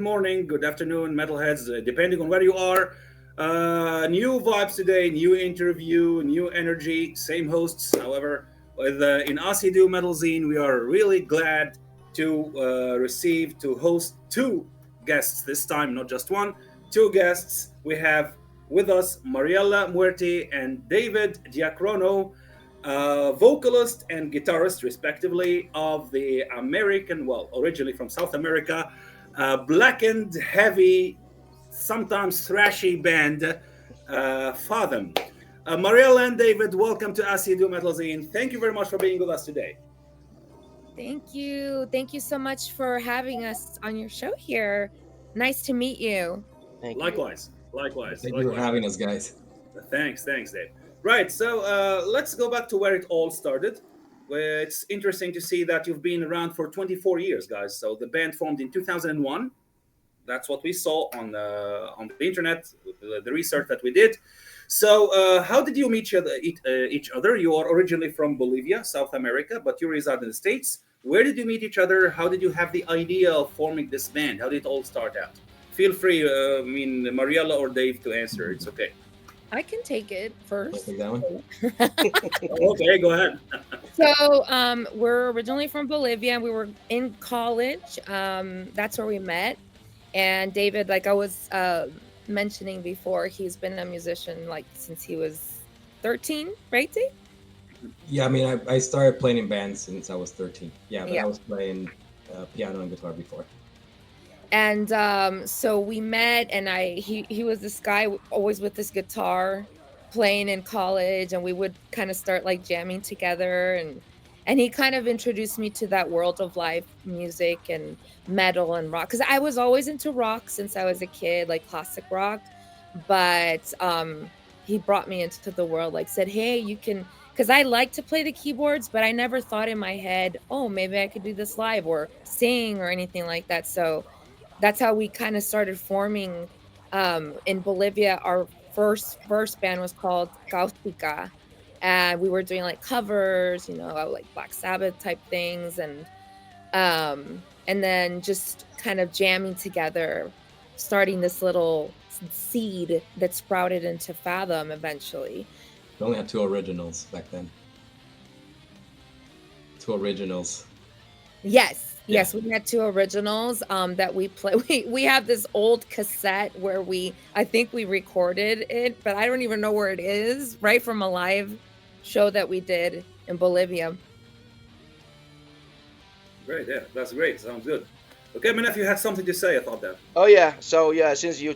good morning, good afternoon, metalheads, depending on where you are. New vibes today, new interview, new energy, same hosts. However, with in Acier Doux Metalzine, we are really glad to to host two guests this time, not just one, two guests. We have with us Mariela Muerte and David Diacrono, vocalist and guitarist, respectively, of the American, well, originally from South America, blackened heavy, sometimes thrashy band, Faethom. Mariela and David, welcome to Acier Doux Metalzine. Thank you very much for being with us today. Thank you. Thank you so much for having us on your show here. Nice to meet you. Thank you. Likewise, likewise, Thank you for likewise. having us, guys. Thanks, Dave. Right, so let's go back to where it all started. It's interesting to see that you've been around for 24 years, guys. So the band formed in 2001. That's what we saw on the internet, the research that we did. So, how did you meet each other? You are originally from Bolivia, South America, but you reside in the States. Where did you meet each other? How did you have the idea of forming this band? How did it all start out? Feel free, Mariella or Dave, to answer. It's okay. I can take it I'll first. take that one. Okay, go ahead. So, we're originally from Bolivia. We were in college. That's where we met. And David, like I was mentioning before, he's been a musician like since he was 13, right, Dave? Yeah, I mean, I started playing in bands since I was 13. Yeah, but Yeah. I was playing piano and guitar before. And so we met, and he was this guy always with this guitar playing in college, and we would kind of start like jamming together, and he kind of introduced me to that world of live music and metal and rock, because I was always into rock since I was a kid, like classic rock. But he brought me into the world, like said, hey, you can, because I like to play the keyboards, but I never thought in my head, oh, maybe I could do this live or sing or anything like that. So that's how we kind of started forming. In Bolivia, our first band was called Caustica, and we were doing like covers, like Black Sabbath type things, and then just kind of jamming together, starting this little seed that sprouted into Faethom eventually. We only had two originals back then. Two originals. Yes, we had two originals that we play. We have this old cassette where I think we recorded it, but I don't even know where it is, right from a live show that we did in Bolivia. Great, yeah, that's great. Sounds good. Okay, Minef, you had something to say. I thought that. Oh yeah. So yeah, since you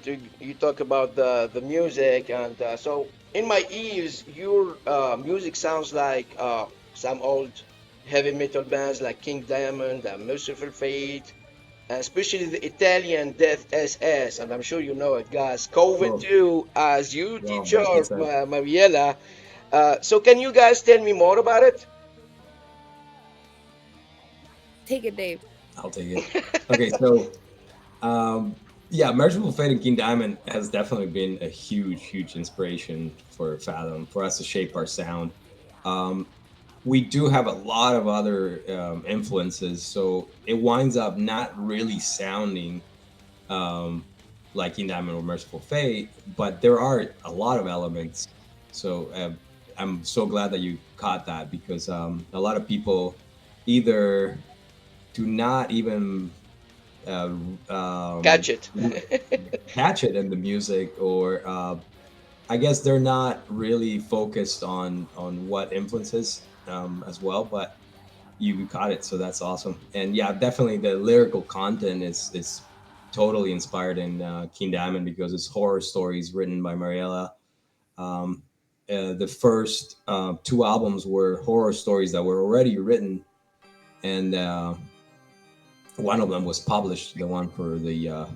talk about the music and so in my ears, your music sounds like some old heavy metal bands like King Diamond and Merciful Fate, and especially the Italian Death SS, and I'm sure you know it, guys. Coven Oh. 2 as you Wow, teacher, that's insane. Mariela. So can you guys tell me more about it? Take it, Dave. I'll take it. Okay, so yeah, Merciful Fate and King Diamond has definitely been a huge inspiration for Faethom, for us to shape our sound. Um, we do have a lot of other influences, so it winds up not really sounding um, like King Diamond or Merciful Fate, but there are a lot of elements. So I'm so glad that you caught that, because a lot of people either do not even uh, Catch it. catch it in the music, or I guess they're not really focused on what influences as well. But you caught it, so that's awesome. And yeah, definitely the lyrical content is totally inspired in King Diamond, because it's horror stories written by Mariela. Um, the first two albums were horror stories that were already written, and one of them was published. The one for the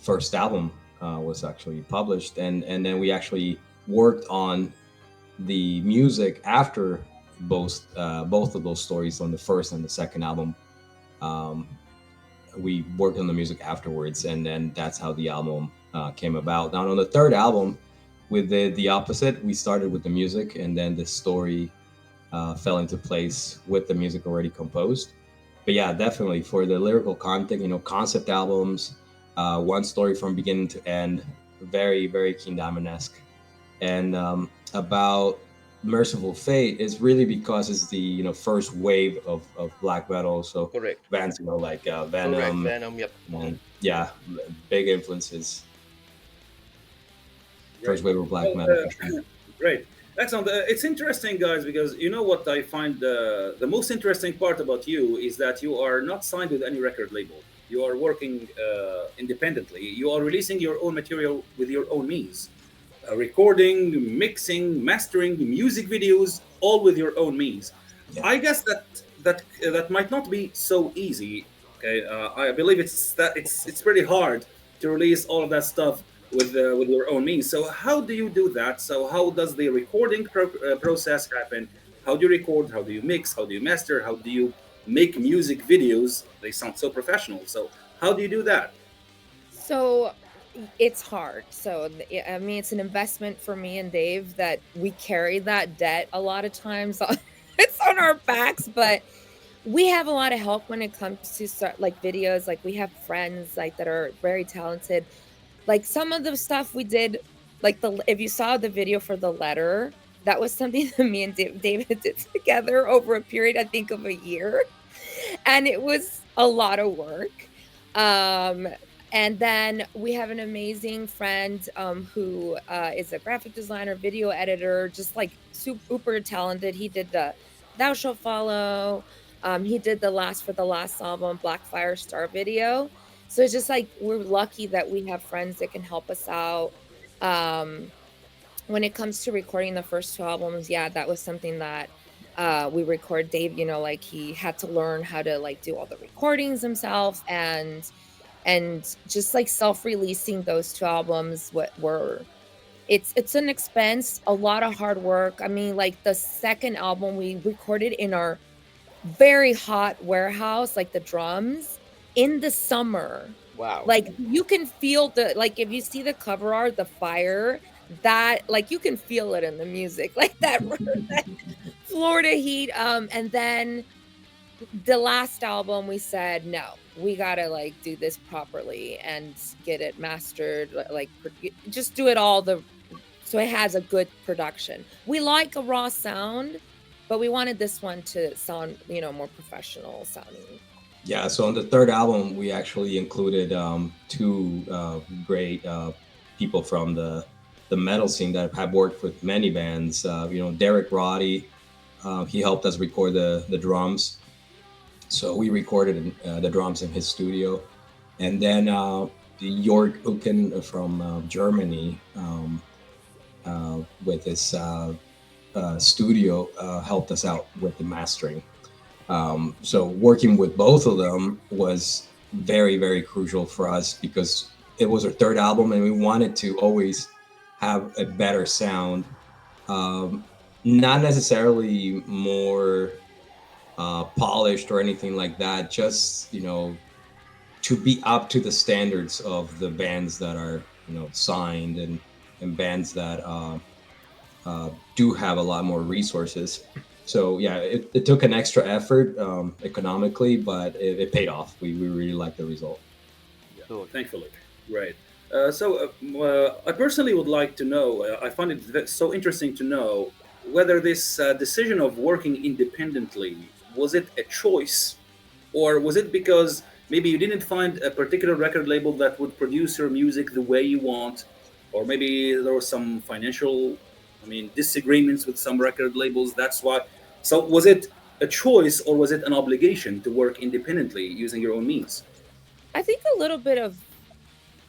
first album was actually published, and then we actually worked on the music after both of those stories on the first and the second album. Um, we worked on the music afterwards, and then that's how the album came about. Now on the third album, we did the opposite. We started with the music, and then the story fell into place with the music already composed. but yeah, definitely for the lyrical content, concept albums, one story from beginning to end, very, very King Diamond-esque. And about Merciful Fate is really because it's the first wave of black metal. So Correct. bands like Correct. Venom, Venom. Yep. and yeah, big influences. Right. First wave of black Well, metal for sure. right. Excellent. It's interesting, guys, because you know what I find the most interesting part about you is that you are not signed with any record label. You are working independently. You are releasing your own material with your own means, recording, mixing, mastering, music videos, all with your own means. Yeah. I guess that might not be so easy. Okay, I believe it's pretty hard to release all of that stuff with your own means. So how do you do that? So how does the recording process happen? How do you record? How do you mix? How do you master? How do you make music videos? They sound so professional. So how do you do that? So it's hard. So I mean, it's an investment for me and Dave that we carry that debt a lot of times. It's on our backs, but we have a lot of help when it comes to start like videos. Like we have friends like that are very talented. Like some of the stuff we did, like if you saw the video for the letter, that was something that me and David did together over a period, I think, of a year, and it was a lot of work. Um, and then we have an amazing friend who is a graphic designer, video editor, just like super talented. He did the Thou Shalt Follow. He did the last album, Blackfire Star video. So it's just like we're lucky that we have friends that can help us out. Um, when it comes to recording the first two albums, yeah, that was something that we record. Dave, like he had to learn how to like do all the recordings himself, and just like self-releasing those two albums what were it's an expense, a lot of hard work. I mean, like the second album we recorded in our very hot warehouse, like the drums in the summer. Wow. Like you can feel like if you see the cover art, the fire, that like you can feel it in the music, like that Florida heat. And then the last album we said, no, we gotta like do this properly and get it mastered, like just do it all so it has a good production. We like a raw sound, but we wanted this one to sound, more professional sounding. Yeah, so on the third album, we actually included two great people from the metal scene that have worked with many bands. Derek Roddy, he helped us record the drums. So we recorded the drums in his studio. And then Jörg Ucken from Germany with his studio helped us out with the mastering. So working with both of them was very, very crucial for us because it was our third album and we wanted to always have a better sound. Not necessarily more polished or anything like that, just, to be up to the standards of the bands that are, signed and bands that do have a lot more resources. So yeah, it took an extra effort economically, but it paid off. We really liked the result. Yeah, thankfully, right. I personally would like to know. I find it so interesting to know whether this decision of working independently, was it a choice, or was it because maybe you didn't find a particular record label that would produce your music the way you want, or maybe there was some financial, disagreements with some record labels. That's why. So was it a choice or was it an obligation to work independently using your own means? I think a little bit of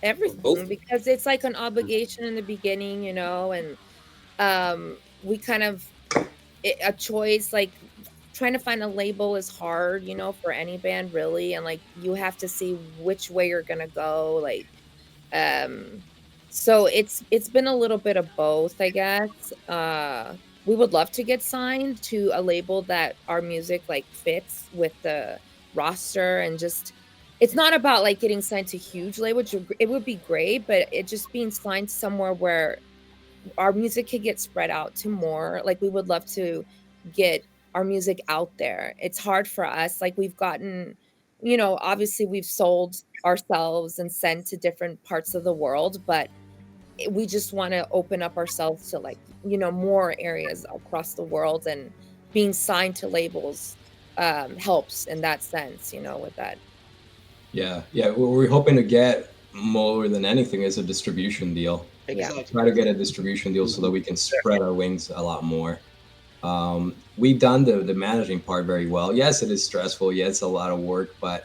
Of both. everything, because it's like an obligation in the beginning, and we kind of a choice, like trying to find a label is hard, for any band really, and like you have to see which way you're gonna go, like um so it's been a little bit of both, I guess. We would love to get signed to a label that our music like fits with the roster, and just it's not about like getting signed to huge label, which it would be great, but it just being signed somewhere where our music could get spread out to more. Like we would love to get our music out there. It's hard for us. Like we've gotten, you know, obviously we've sold ourselves and sent to different parts of the world, but we just want to open up ourselves to like, you know, more areas across the world, and being signed to labels helps in that sense, you know, with that. Yeah, yeah. What we're hoping to get more than anything is a distribution deal. Yeah. Exactly. Try to get a distribution deal so that we can spread our wings a lot more. We've done the managing part very well. Yes, it is stressful. Yes, it's a lot of work, but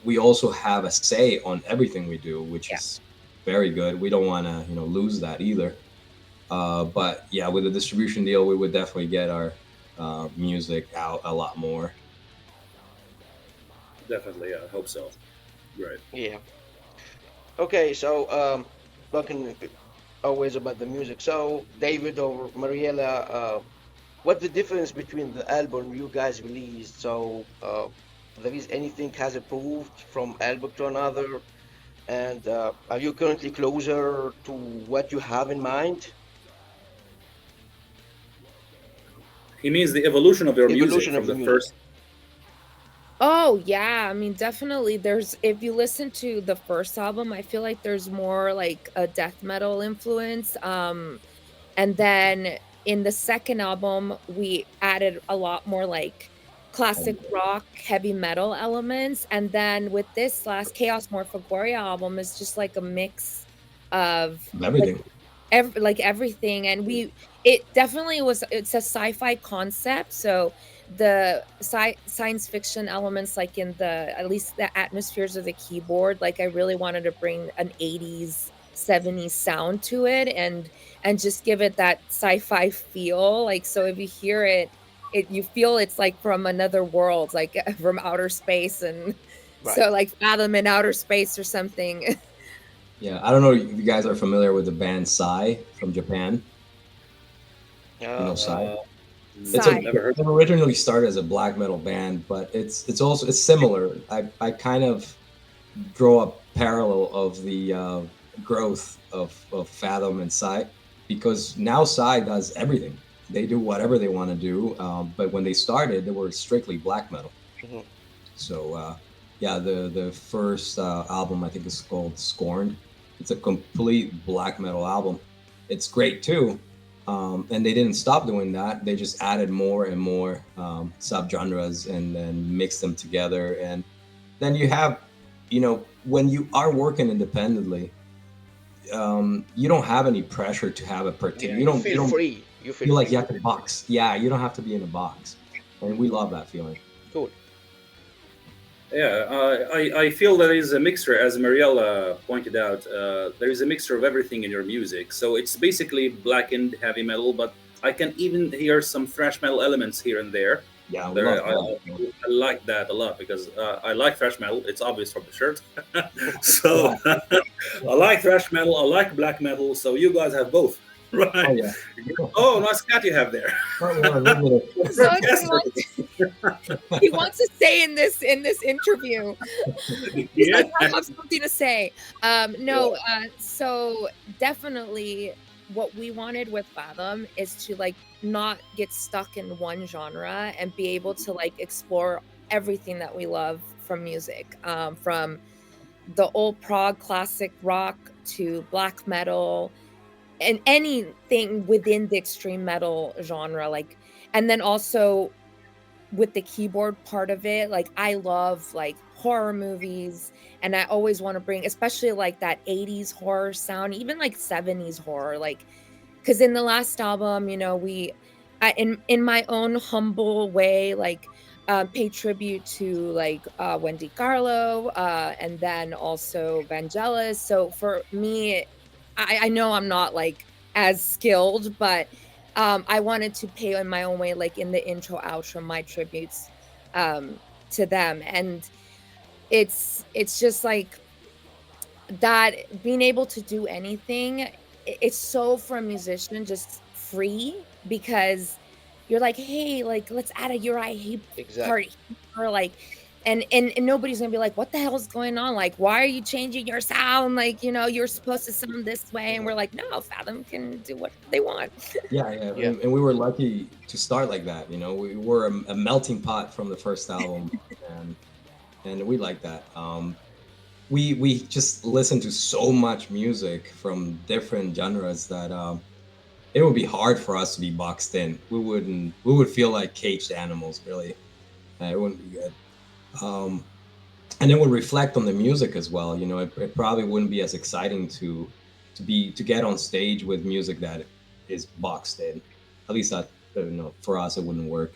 we also have a say on everything we do, which Yeah. is very good. We don't want to, lose that either. But yeah, with a distribution deal, we would definitely get our music out a lot more. Definitely, I hope so. Right. Yeah. Okay, so talking always about the music. So David or Mariela, what the difference between the album you guys released? So there is anything has improved from album to another, and are you currently closer to what you have in mind? He means the evolution of your music Evolution of from the the music. first. Oh yeah, I mean definitely there's, if you listen to the first album, I feel like there's more like a death metal influence. And then in the second album, we added a lot more like classic rock, heavy metal elements. And then with this last Chaosmorphogoria album is just like a mix of like Everything. like everything. And it definitely was, it's a sci-fi concept, so the science fiction elements, like in the, at least the atmospheres of the keyboard, like I really wanted to bring an 80s 70s sound to it, and just give it that sci-fi feel. Like, so if you hear it, you feel it's like from another world, like from outer space. And Right. so like Fathom in outer space or something. Yeah, I don't know if you guys are familiar with the band Psy from Japan. You know Psy? Uh, It's Sigh. never heard. it originally started as a black metal band, but it's similar. I kind of draw a parallel of the growth of Fathom and Psy, because now Psy does everything. They do whatever they want to do. But when they started, they were strictly black metal. Mhm. So yeah, the first album I think is called Scorned. It's a complete black metal album. It's great too. And they didn't stop doing that. They just added more and more subgenres and then mixed them together. And then you have, when you are working independently, you don't have any pressure to have a particular. Yeah, You you don't. You feel don't free. You feel feel like free you to have to do it. box. Yeah, you don't have to be in a box, and we love that feeling. Cool. Yeah, I feel there is a mixture, as Mariella pointed out. There is a mixture of everything in your music. So it's basically blackened heavy metal, but I can even hear some thrash metal elements here and there. Yeah, we love There, that. I like that a lot because I like thrash metal. It's obvious from the shirt. So I like thrash metal. I like black metal. So you guys have both, Oh right? yeah. Oh, nice cat you have there. Oh, yeah, a little bit of- So Yes, he wants to stay in this interview. He's yeah. like, I have something to say. No, so definitely what we wanted with Fathom is to like not get stuck in one genre and be able to like explore everything that we love from music, from the old prog classic rock to black metal and anything within the extreme metal genre. Like, and then also with the keyboard part of it, like I love like horror movies, and I always want to bring especially like that 80s horror sound, even like 70s horror, like because in the last album, you know, in my own humble way, like pay tribute to like Wendy Garlow, and then also Vangelis. So for me, I know I'm not like as skilled, but I wanted to pay in my own way, like in the intro, outro, my tributes to them. And it's just like that, being able to do anything, it's so for a musician just free, because you're like, hey, like let's add a Uri Heep part Exactly. here, or like and nobody's gonna be like, what the hell's going on? Like, why are you changing your sound? Like, you're supposed to sound this way. And we're like, no, Fathom can do what they want. Yeah, Yeah. and we were lucky to start like that. We were a melting pot from the first album, and we like that. We just listen to so much music from different genres that it would be hard for us to be boxed in. We would feel like caged animals, really. It wouldn't be good. And it would reflect on the music as well. It probably wouldn't be as exciting to get on stage with music that is boxed in. At least that, for us it wouldn't work.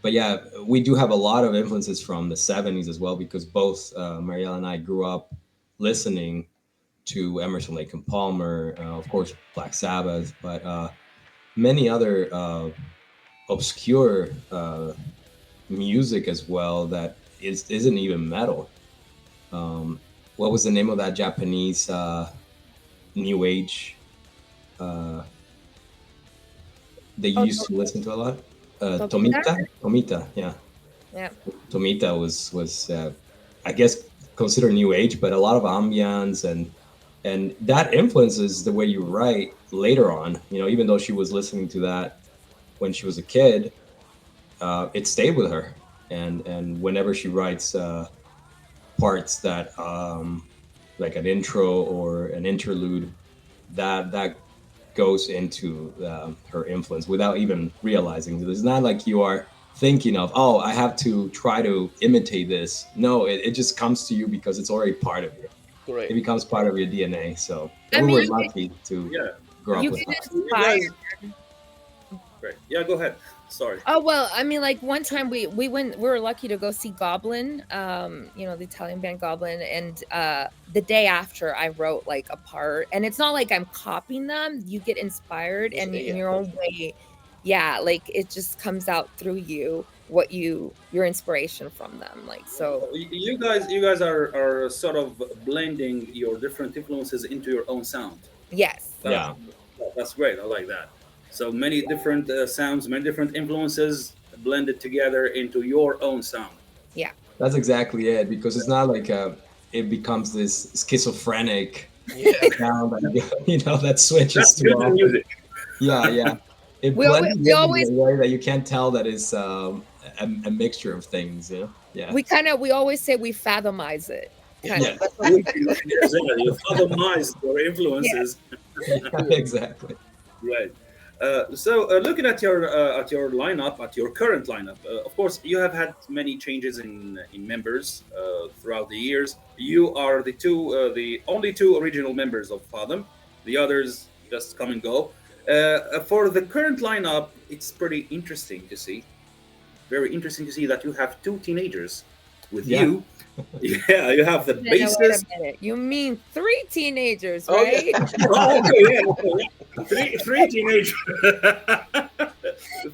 But yeah, we do have a lot of influences from the 70s as well, because both Mariela and I grew up listening to Emerson, Lake and Palmer, of course Black Sabbath, but many other obscure music as well that isn't even metal. What was the name of that Japanese new age they used to listen to a lot? Tomita, yeah. Tomita was I guess considered new age, but a lot of ambience and that influences the way you write later on. Even though she was listening to that when she was a kid, it stayed with her, and whenever she writes parts that like an intro or an interlude, that goes into her influence without even realizing it. It's not like you are thinking of, oh, I have to try to imitate this. No, it just comes to you because it's already part of you. Correct. It becomes part of your DNA. So we were lucky to grow up with that. Great. Yeah, go ahead. Sorry. Oh, well, I mean, like one time we were lucky to go see Goblin, the Italian band Goblin. And the day after I wrote like a part, and it's not like I'm copying them. You get inspired and in your own way. Yeah. Like it just comes out through you, your inspiration from them. Like, so you guys are sort of blending your different influences into your own sound. Yes. That's great. I like that. So many different sounds, many different influences blended together into your own sound. Yeah. That's exactly it, because it's not like it becomes this schizophrenic sound that switches to all music. Yeah. It blends in a way that you can't tell that is a mixture of things. Yeah. We always say we fathomize it. Kind of. You fathomize your influences. Yeah, exactly. Right. So looking at your lineup, at your current lineup, of course, you have had many changes in members throughout the years. You are the only two original members of Faethom. The others just come and go. For the current lineup, it's pretty interesting to see. Very interesting to see that you have two teenagers with you. Yeah, you have the bassist. You mean 3 teenagers, right? Three teenagers.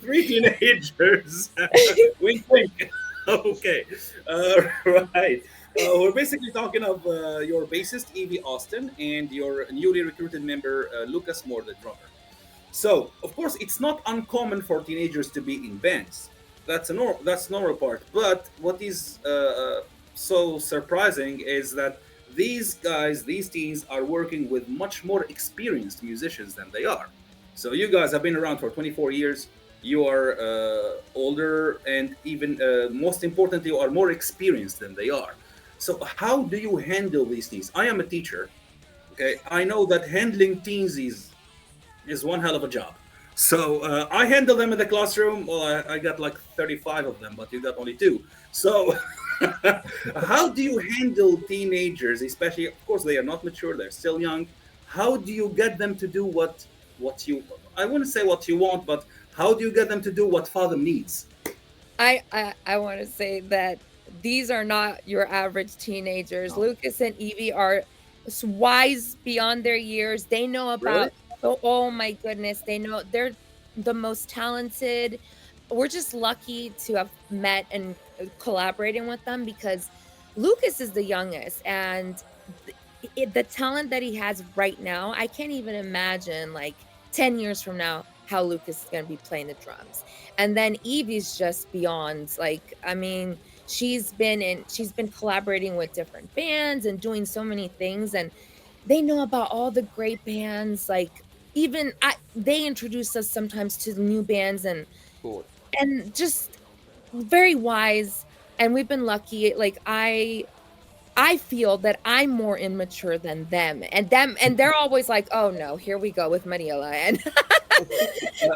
3 teenagers. Wink, wink. Okay, right. We're basically talking of your bassist Evie Austin and your newly recruited member Lucas Moore, the drummer. So, of course, it's not uncommon for teenagers to be in bands. That's normal part. But what is so surprising is that these teens are working with much more experienced musicians than they are. So you guys have been around for 24 years. You are older, and even most importantly, you are more experienced than they are. So how do you handle these teens? I am a teacher. Okay, I know that handling teens is one hell of a job. So I handle them in the classroom. Well, I got like 35 of them, but you got only 2. So how do you handle teenagers, especially, of course, they are not mature, they're still young. How do you get them to do what you, I wouldn't say what you want, but how do you get them to do what Faethom needs? I want to say that these are not your average teenagers. No. Lucas and Evie are wise beyond their years. They know about, oh my goodness, they're the most talented. We're just lucky to have met and collaborating with them, because Lucas is the youngest, and the talent that he has right now, I can't even imagine like 10 years from now how Lucas is going to be playing the drums. And then Evie's just beyond, like, I mean, she's been collaborating with different bands and doing so many things, and they know about all the great bands. Like, even they introduce us sometimes to new bands, Cool. and just very wise. And we've been lucky. Like, I feel that I'm more immature than them, and they're always like, "Oh no, here we go with Mariela." And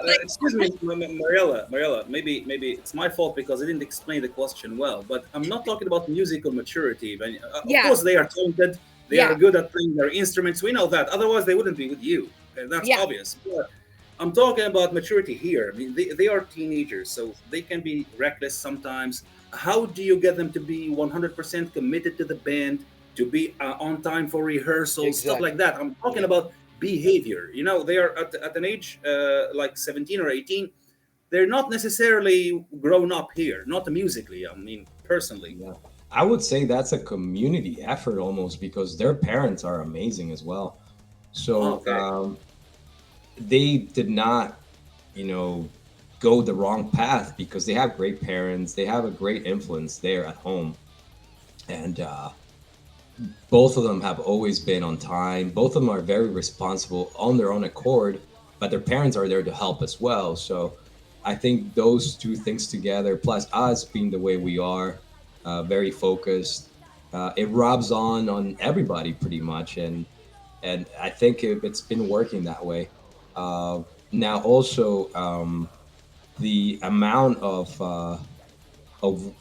like, Excuse me, Mariela. Maybe it's my fault because I didn't explain the question well. But I'm not talking about musical maturity. But of yeah, course, they are talented. They are yeah, good at playing their instruments. We know that. Otherwise, they wouldn't be with you. And that's yeah, obvious. But I'm talking about maturity here. I mean, they are teenagers, so they can be reckless sometimes. How do you get them to be 100% committed to the band, to be on time for rehearsals, stuff like Exactly. that? I'm talking Yeah. about behavior. They are at an age like 17 or 18. They're not necessarily grown up here, not musically. I mean, personally. Yeah. I would say that's a community effort almost because their parents are amazing as well. Oh, So okay. they did not, you know, go the wrong path because they have great parents. They have a great influence there at home. And both of them have always been on time. Both of them are very responsible on their own accord, but their parents are there to help as well. So I think those two things together, plus us being the way we are, very focused, it rubs on everybody pretty much, and I think it's been working that way. Uh, Now also the amount of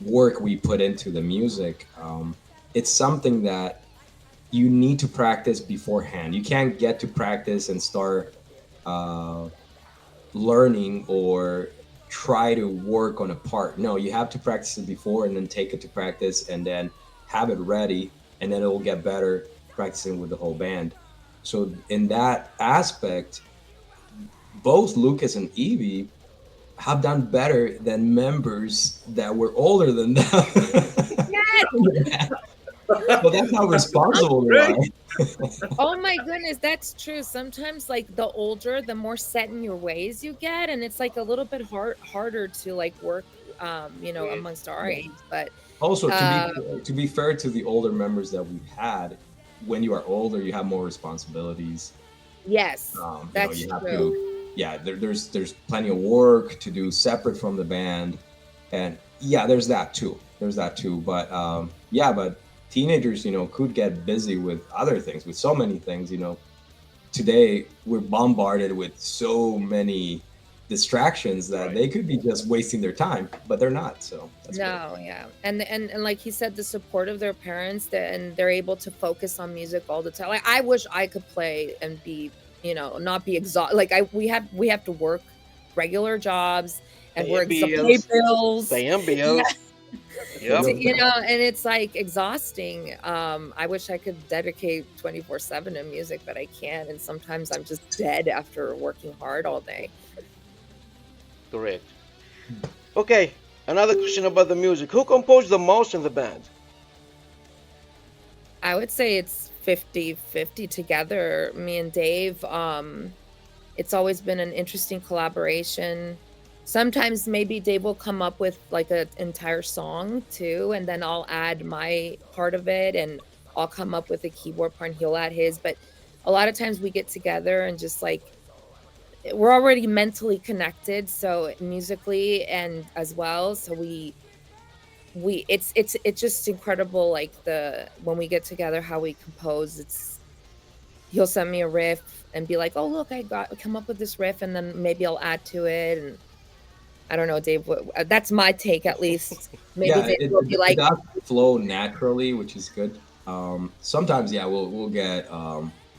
work we put into the music, it's something that you need to practice beforehand. You can't get to practice and start uh, learning or try to work on a part. No, you have to practice it before and then take it to practice and then have it ready, and then it will get better practicing with the whole band. So in that aspect, both Lucas and Evie have done better than members that were older than them. yes. So that's how responsible they Great. are. Oh my goodness, that's true. Sometimes, like, the older, the more set in your ways you get, and it's like a little bit harder to like work, With. amongst our Yeah. age. But Also, uh, to be fair to the older members that we've had, when you are older, you have more responsibilities. yes, You that's have true. to, yeah. There's plenty of work to do separate from the band, and yeah, there's that too. There's that too. But yeah, but teenagers, could get busy with other things, with so many things. Today we're bombarded with so many distractions that Right. they could be just wasting their time, but they're not. So that's great. No, yeah. And like he said, the support of their parents, and they're able to focus on music all the time. Like, I wish I could play and be, not be exhausted. Like, we have to work regular jobs, and Paying to pay bills. bills. Paying Yeah. bills. There Yep. you go. And it's like exhausting. I wish I could dedicate 24/7 to music, but I can't. And sometimes I'm just dead after working hard all day. Correct. Okay. Another question about the music. Who composed the most in the band? I would say it's 50-50 together. Me and Dave. It's always been an interesting collaboration. Sometimes maybe Dave will come up with like an entire song too, and then I'll add my part of it, and I'll come up with a keyboard part and he'll add his. But a lot of times we get together and just like, we're already mentally connected, so musically and as well. So it's just incredible, like, the when we get together, how we compose. He'll send me a riff and be like, "Oh, look, come up with this riff," and then maybe I'll add to it. And I don't know, Dave. That's my take, at least. Maybe Yeah, Dave will be it like, does flow naturally, which is good. Sometimes, yeah, we'll get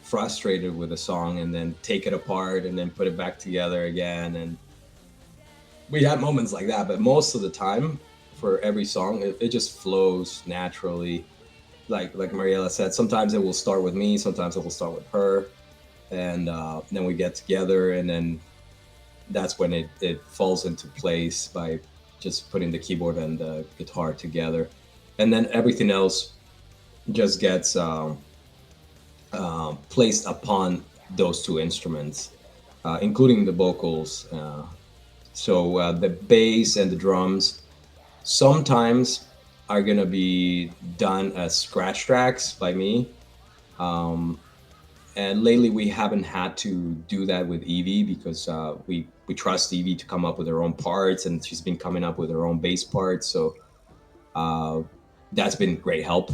frustrated with a song and then take it apart and then put it back together again, and we had moments like that. But most of the time, for every song, it just flows naturally. Like Mariela said, sometimes it will start with me, sometimes it will start with her, and then we get together, and then that's when it falls into place by just putting the keyboard and the guitar together, and then everything else just gets placed upon those two instruments, including the vocals. So the bass and the drums, sometimes are gonna be done as scratch tracks by me. Um, and lately we haven't had to do that with Evie because we trust Evie to come up with her own parts, and she's been coming up with her own bass parts. So uh, that's been great help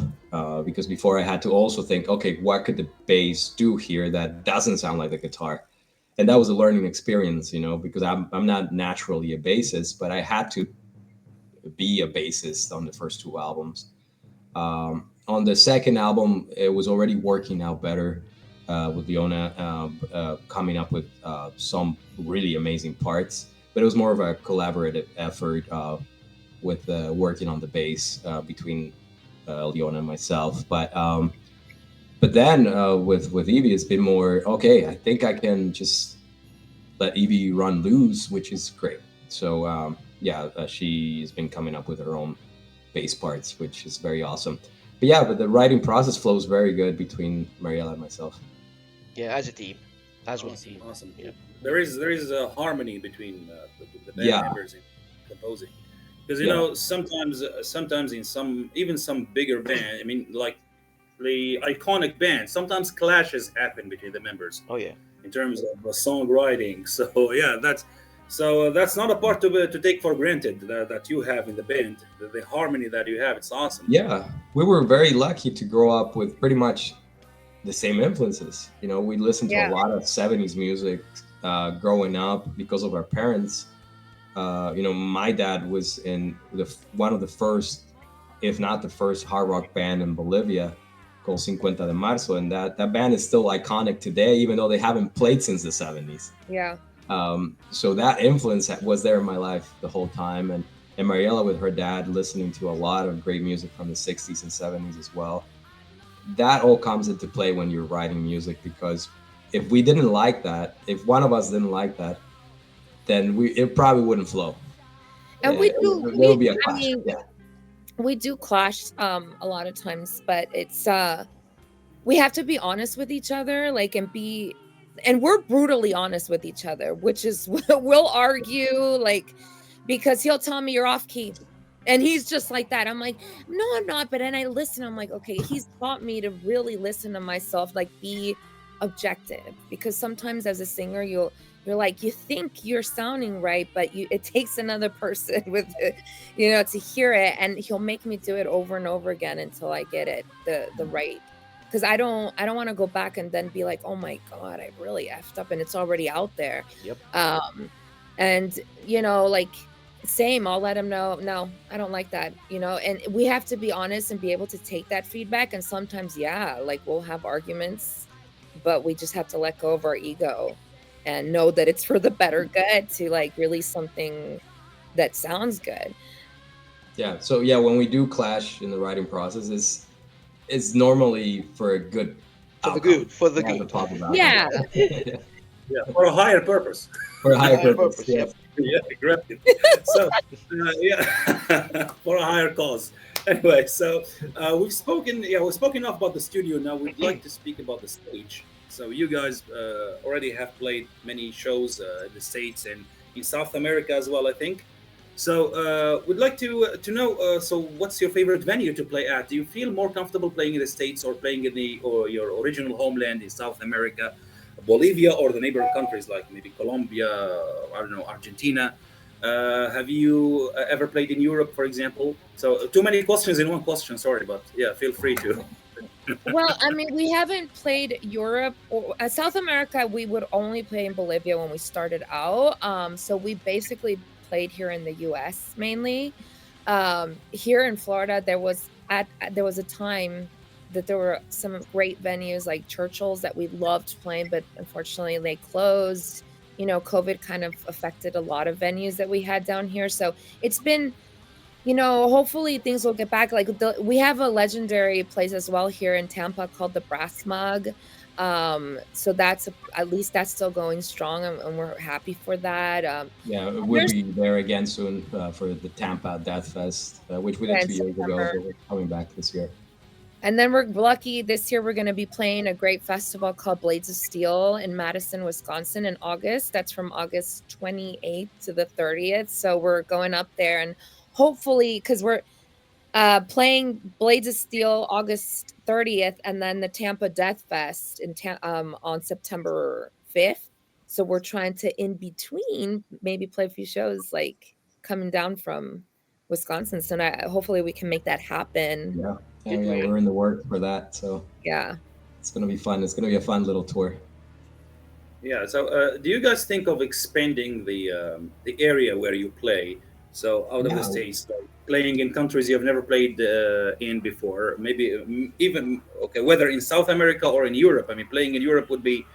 because before I had to also think, okay, what could the bass do here that doesn't sound like the guitar? And that was a learning experience, because I'm not naturally a bassist, but I had to be a bassist on the first two albums. On the second album, it was already working out better with Leona coming up with some really amazing parts. But it was more of a collaborative effort with working on the bass between Leona and myself. But then with Evie, it's been more okay. I think I can just let Evie run loose, which is great. So yeah, she's been coming up with her own bass parts, which is very awesome. But yeah, but the writing process flows very good between Mariela and myself. Yeah, as a team, as one Awesome, team. awesome. Yeah. There is a harmony between the band Yeah, members in composing, because yeah, sometimes in some bigger band, I mean, like the iconic band, sometimes clashes happen between the members Oh yeah. in terms of songwriting. So yeah, that's not a part to take for granted that you have in the band. The harmony that you have, it's awesome. yeah. We were very lucky to grow up with pretty much the same influences. We listened to a Yeah. lot of '70s music growing up because of our parents. My dad was in one of the first, if not the first, hard rock band in Bolivia called 50 de Marzo, and that band is still iconic today, even though they haven't played since the '70s. Yeah. So that influence was there in my life the whole time, and Mariela with her dad listening to a lot of great music from the '60s and '70s as well. That all comes into play when you're writing music, because if we didn't like that, if one of us didn't like that, then it probably wouldn't flow. And we do There would be a I clash. mean, Yeah, we do clash a lot of times, but it's we have to be honest with each other, like, and we're brutally honest with each other, which is we'll argue, like, because he'll tell me you're off key. And he's just like that. I'm like, no, I'm not. But then I listen. I'm like, okay, he's taught me to really listen to myself, like be objective. Because sometimes as a singer, you're like, you think you're sounding right, but it takes another person to hear it. And he'll make me do it over and over again until I get it the right. Because I don't want to go back and then be like, oh my God, I really effed up and it's already out there. Yep. And like, same, I'll let him know, no, I don't like that, and we have to be honest and be able to take that feedback. And sometimes, yeah, like we'll have arguments, but we just have to let go of our ego and know that it's for the better good to like release something that sounds good. yeah. So yeah, when we do clash in the writing process, it's normally for a good For the outcome. good. For the Yeah, the good. positive outcome. Yeah. Yeah, for a higher purpose. For a higher Higher purpose. purpose, Yeah. yep. Yeah, great. So, yeah, for a higher cause. Anyway, so we've spoken enough about the studio. Now we'd like to speak about the stage. So you guys already have played many shows in the States and in South America as well, I think. So we'd like to know. So what's your favorite venue to play at? Do you feel more comfortable playing in the States or playing in your original homeland in South America? Bolivia or the neighboring countries like maybe Colombia, I don't know, Argentina. Have you ever played in Europe, for example? So too many questions in one question. Sorry, but yeah, feel free to. Well, I mean, we haven't played Europe or South America. We would only play in Bolivia when we started out. So we basically played here in the U.S. mainly. Here in Florida, there was a time that there were some great venues like Churchill's that we loved playing, but unfortunately they closed. COVID kind of affected a lot of venues that we had down here. So it's been, hopefully things will get back. Like we have a legendary place as well here in Tampa called the Brass Mug. So at least that's still going strong, and we're happy for that. Yeah, we'll be there again soon for the Tampa Death Fest, which we did in 2 years ago, September. but we're coming back this year. And then we're lucky this year we're going to be playing a great festival called Blades of Steel in Madison, Wisconsin in August. That's from August 28th to the 30th. So we're going up there and hopefully, because Playing Blades of Steel August 30th, and then the Tampa Death Fest on September 5th. So we're trying to, in between, maybe play a few shows like coming down from Wisconsin. So hopefully we can make that happen. Yeah, we're in the works for that. So yeah, it's gonna be fun. It's gonna be a fun little tour. Yeah. So, do you guys think of expanding the area where you play? So, out of the states, like playing in countries you have never played in before, maybe even okay, whether in South America or in Europe. I mean, playing in Europe would be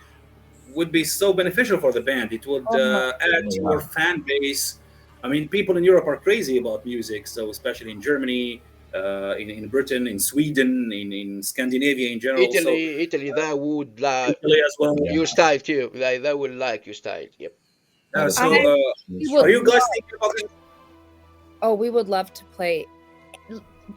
so beneficial for the band. It would add to your fan base. I mean, people in Europe are crazy about music, so especially in Germany, in Britain, in Sweden, in Scandinavia in general. Italy, that would like Italy as well. your style too. Like they would like your style. Yep. So, are you guys thinking about it? Oh, we would love to play.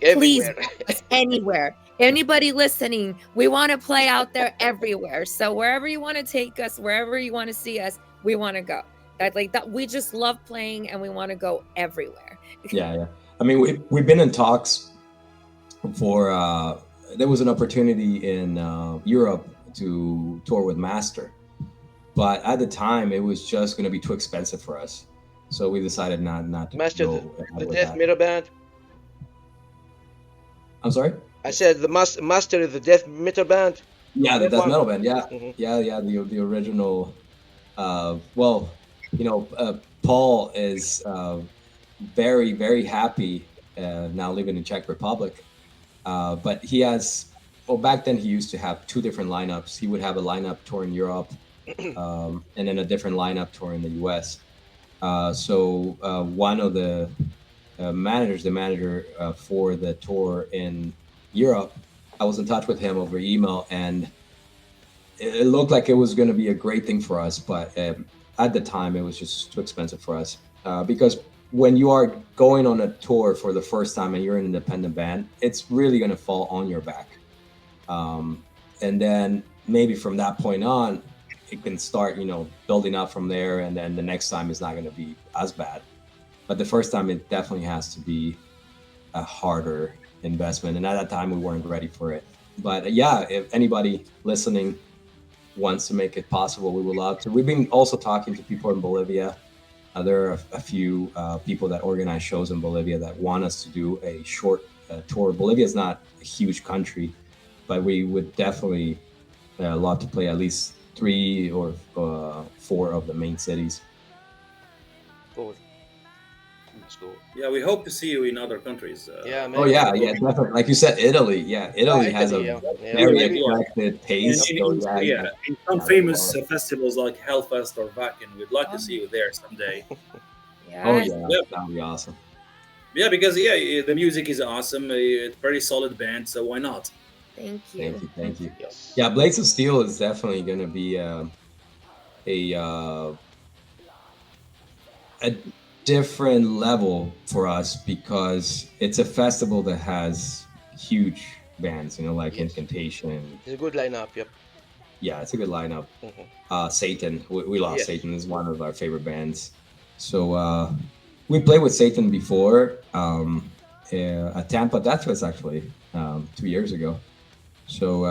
Everywhere. Please, anywhere. Anybody listening, we want to play out there everywhere. So wherever you want to take us, wherever you want to see us, we want to go. That we just love playing, and we want to go everywhere. Yeah. I mean, we've been in talks for. There was an opportunity in Europe to tour with Master, but at the time it was just going to be too expensive for us, so we decided not to Master, go the with death that. metal band. I'm sorry. I said the Master of the death metal band. Yeah, the death one? metal band. Yeah, Mhm. yeah. The original. Well, Paul is very, very happy now living in Czech Republic. But he has. Well, back then he used to have two different lineups. He would have a lineup tour in Europe, and then a different lineup tour in the U.S. So one of the managers, the manager for the tour in Europe, I was in touch with him over email, and it looked like it was going to be a great thing for us. But at the time, it was just too expensive for us because when you are going on a tour for the first time and you're an independent band, it's really going to fall on your back. And then maybe from that point on, it can start, building up from there. And then the next time is not going to be as bad. But the first time, it definitely has to be a harder investment. And at that time, we weren't ready for it. But yeah, if anybody listening wants to make it possible, we would love to. We've been also talking to people in Bolivia. There are a few people that organize shows in Bolivia that want us to do a short tour. Bolivia is not a huge country, but we would definitely love to play at least 3 or 4 of the main cities. Cool. That's cool. Yeah, we hope to see you in other countries. Yeah, man. Oh yeah, definitely. Like you said, Italy. Yeah, Italy has Italy, a yeah. very Yeah. attractive taste. In some famous festivals like Hellfest or Wacken, we'd like to see you there someday. Yeah. Oh yeah, that would be awesome. Yeah, because the music is awesome. It's a very solid band, so why not? Thank you. Thank you. Yes. Yeah, Blades of Steel is definitely going to be a different level for us because it's a festival that has huge bands, like Yes. Incantation. It's a good lineup. Yep. Yeah, it's a good lineup. Mhm. Satan, we lost Yes. Satan, is one of our favorite bands. So we played with Satan before at Tampa Death Fest actually 2 years ago. So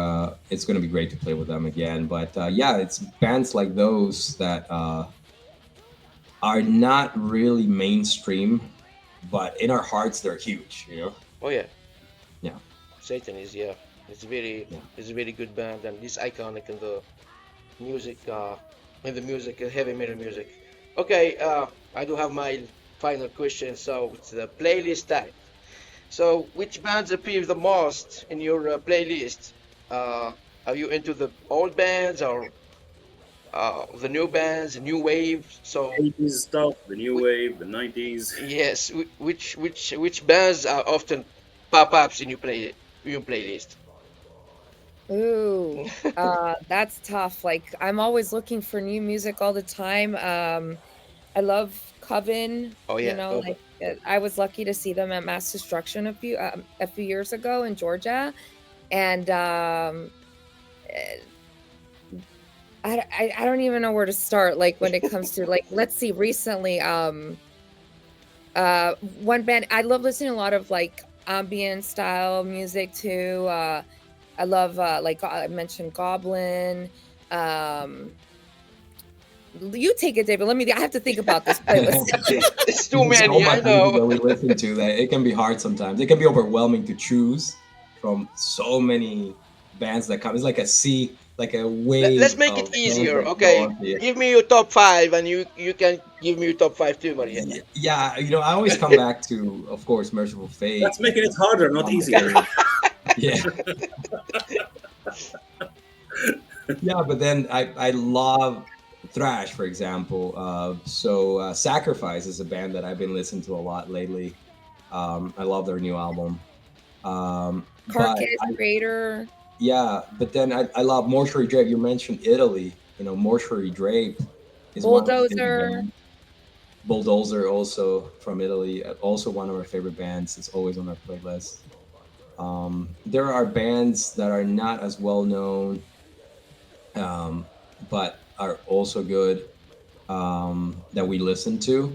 it's going to be great to play with them again. But yeah, it's bands like those that are not really mainstream, but in our hearts they're huge. Oh yeah. Yeah. Satan is it's a very good band, and it's iconic in the music heavy metal music. Okay, I do have my final question. So it's the playlist type. So which bands appear the most in your playlist? Are you into the old bands or the new bands, new wave? So 80s stuff, the new wave, the 90s. yes, which bands are often pop-ups in your playlist? Ooh, that's tough. Like I'm always looking for new music all the time. I love Coven. Oh yeah, Coven. Like I was lucky to see them at Mass Destruction a few years ago in Georgia, and I don't even know where to start. Like when it comes to like, let's see, recently, one band I love listening to a lot of like ambient style music too. I love like I mentioned Goblin. Um, you take it, David. Let me. I have to think about this playlist. It's too There's so many, I much music know. that we listen to that it can be hard sometimes. It can be overwhelming to choose from so many bands that come. It's like a sea, like a Let's wave make it of bands easier. that go Okay, on to you. give me your top five, and you can give me your top five too, Mariela. Yeah, I always come back to, of course, Merciful Fate. That's making it harder, not One of my easier. favorite. Yeah, yeah, but then I love Thrash, for example. Sacrifice is a band that I've been listening to a lot lately. I love their new album. But Carcass, Crater, but then I love Mortuary Drape. You mentioned Italy. Mortuary Drape is one of my favorite Bulldozer. bands. Bulldozer, also from Italy, also one of our favorite bands. It's always on our playlist. There are bands that are not as well known, but are also good, that we listen to.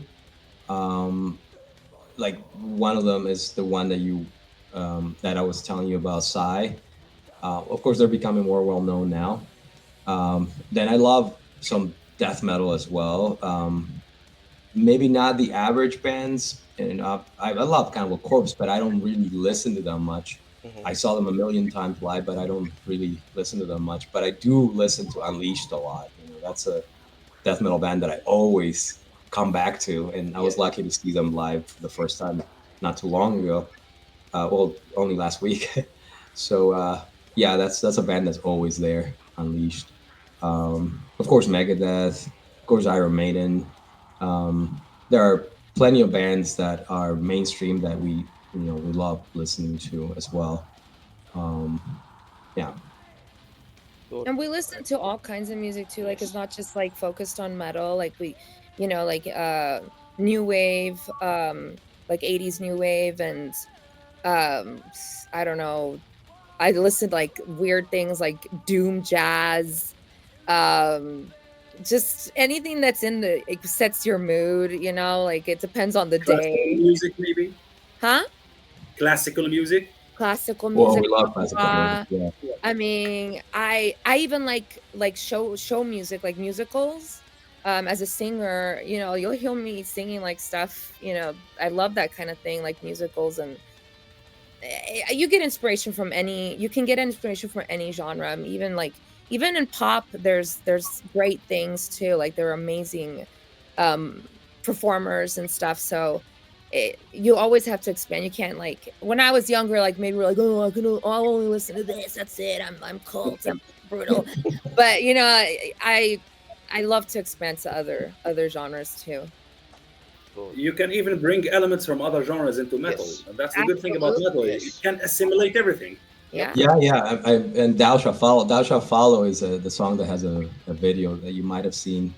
Um, like one of them is the one that I was telling you about, Psy. Of course, they're becoming more well known now. Then I love some death metal as well. Maybe not the average bands, and I love Cannibal Corpse, but I don't really listen to them much. Mhm. I saw them a million times live, but I don't really listen to them much. But I do listen to Unleashed a lot. That's a death metal band that I always come back to, and I Yeah. was lucky to see them live for the first time not too long ago. Well, only last week. So that's a band that's always there. Unleashed, of course, Megadeth, of course, Iron Maiden. There are plenty of bands that are mainstream that we love listening to as well. Um, yeah, Good. And we listen to all kinds of music too. Like it's Yes. not just like focused on metal. Like we, like new wave, like 80s new wave and I don't know. I listened like weird things like doom jazz, um just anything that's in the it sets your mood, like it depends on the Classical day. music, maybe. Huh? Classical music. Classical well, music, we love classical music. opera. Yeah, I mean, I even like show music, like musicals. As a singer, you'll hear me singing like stuff. I love that kind of thing, like musicals, and you get inspiration from any. You can get inspiration from any genre. I mean, even in pop, there's great things too. Like they're amazing um performers and stuff. So you always have to expand. You can't like when I was younger, like maybe we're like, oh, I'll only listen to this. That's it. I'm cult. I'm brutal. But I love to expand to other genres too. Good. You can even bring elements from other genres into metal. Yes. And that's the good thing about metal. Absolutely. It Yes. can assimilate everything. Yep. Yeah. and Thou Shall Follow. Thou Shall Follow is the song that has a video that you might have seen,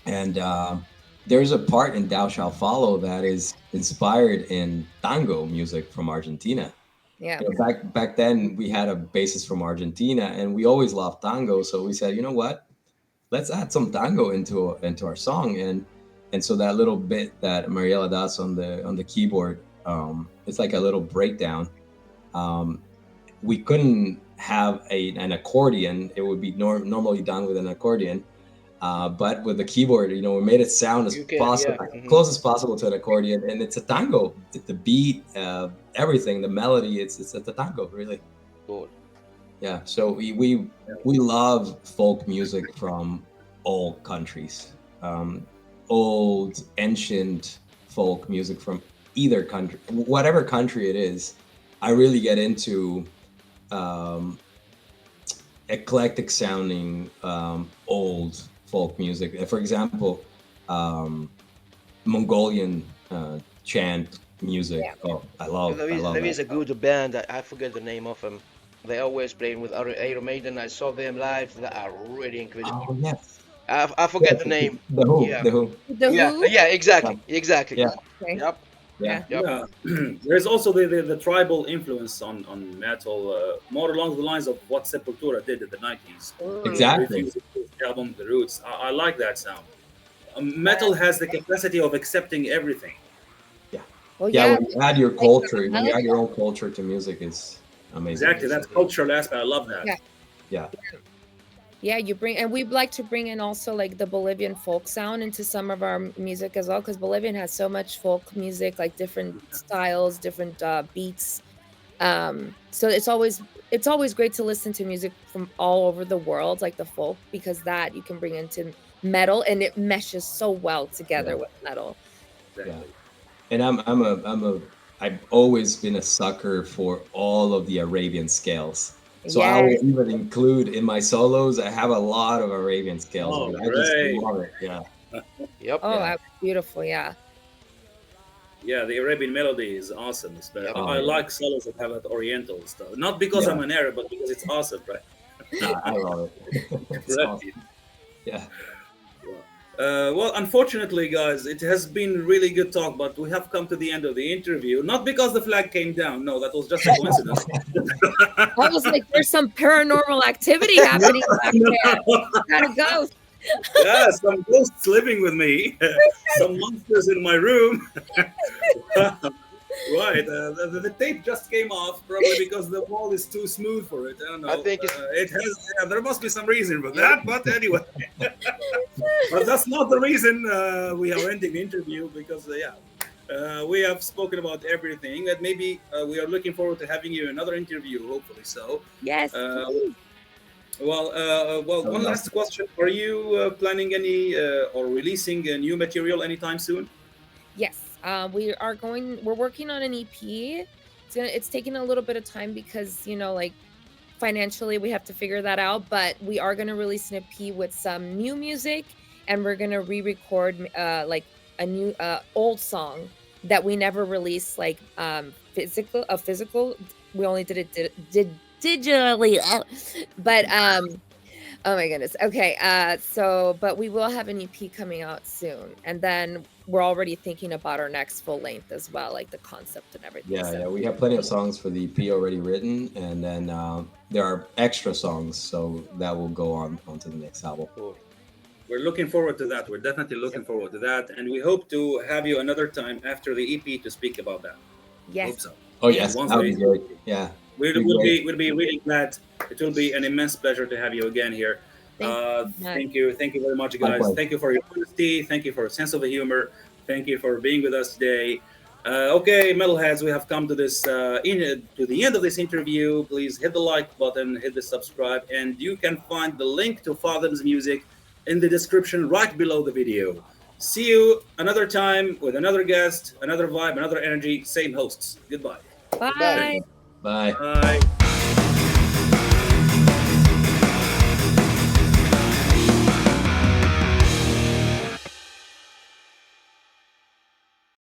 and there's a part in Thou Shall Follow that is inspired in tango music from Argentina. Yeah. Back then we had a bassist from Argentina, and we always loved tango, so we said, you know what, let's add some tango into our song, and so that little bit that Mariela does on the keyboard, it's like a little breakdown. Um, we couldn't have an accordion; it would be normally done with an accordion, but with the keyboard, we made it sound as You can. possible, Yeah. as Mhm. close as possible to an accordion, and it's a tango. The beat, everything, the melody, it's a tango, really. Good. Yeah. So we love folk music from all countries, old, ancient folk music from either country, whatever country it is. I really get into um, eclectic sounding, old folk music. For example, um, Mongolian chant music. Yeah. Oh, I love There that. is a good band. I forget the name of them. They always playing with Iron Maiden. I saw them live. They are really incredible. Oh yes, I forget yes, the name. the Who, Yeah. the Who. The Yeah. Who? Yeah. Yeah, Exactly. Exactly. yeah, Okay. Yep. yeah. Yeah. Yep. Yeah, there's also the tribal influence on metal, more along the lines of what Sepultura did in the 90s. Ooh. Exactly. Refusing the album The Roots. I like that sound. Yeah. Metal has the capacity of accepting everything. Yeah, Well, Yeah, yeah, when you add your like culture, when you melody. add your own culture to music, it's amazing. Exactly, that's cultural aspect. I love that. Yeah. Yeah, Yeah, you bring, and we'd like to bring in also like the Bolivian folk sound into some of our music as well, because Bolivian has so much folk music, like different styles, different beats. So it's always great to listen to music from all over the world, like the folk, because that you can bring into metal, and it meshes so well together yeah, with metal. yeah. Exactly. And I've always been a sucker for all of the Arabian scales. So I will Yes. even include in my solos. I have a lot of Arabian scales Oh, because I just great. love it. Yeah, Yep. Oh, yeah. beautiful. Yeah. Yeah, the Arabian melody is awesome. Yep. Oh I yeah, like solos that have that Oriental stuff. Not because yeah. I'm an Arab, but because it's awesome, right? I love it. It's Right. awesome. Yeah. Well, unfortunately, guys, it has been really good talk, but we have come to the end of the interview. Not because the flag came down. No, that was just a coincidence. I was like, there's some paranormal activity No, happening back there. no. Gotta go. Yeah, some ghosts living with me, some monsters in my room. Right, the tape just came off probably because the wall is too smooth for it. I don't I know. think it's It has. Yeah, there must be some reason for yep. that. But anyway, but that's not the reason we are ending the interview because we have spoken about everything. And maybe we are looking forward to having you in another interview. Hopefully so. Yes, Uh, please. I would one love last question: are you planning any or releasing a new material anytime soon? Yes. We're working on an EP. It's taking a little bit of time because, like financially we have to figure that out, but we are going to release an EP with some new music, and we're going to re-record like a new old song that we never released, like physical. We only did digitally. But oh my goodness. Okay. But we will have an EP coming out soon. And then we're already thinking about our next full length as well, like the concept and everything. Yeah, So yeah. We have plenty of songs for the EP already written, and then there are extra songs, so that will go on onto the next album. Cool. We're looking forward to that. We're definitely looking Yep. forward to that, and we hope to have you another time after the EP to speak about that. yes. Hope so. Oh Thank yes, Once that there would be is, great. Yeah, be great. we'll be really glad. It will be an immense pleasure to have you again here. Thank you so much. Thank you very much, guys. Likewise. Thank you for your honesty. Thank you for a sense of humor. Thank you for being with us today. Okay, metalheads, we have come to to the end of this interview. Please hit the like button, hit the subscribe, and you can find the link to Fathom's music in the description right below the video. See you another time with another guest, another vibe, another energy, same hosts. Goodbye. Goodbye. Bye. Bye. Bye.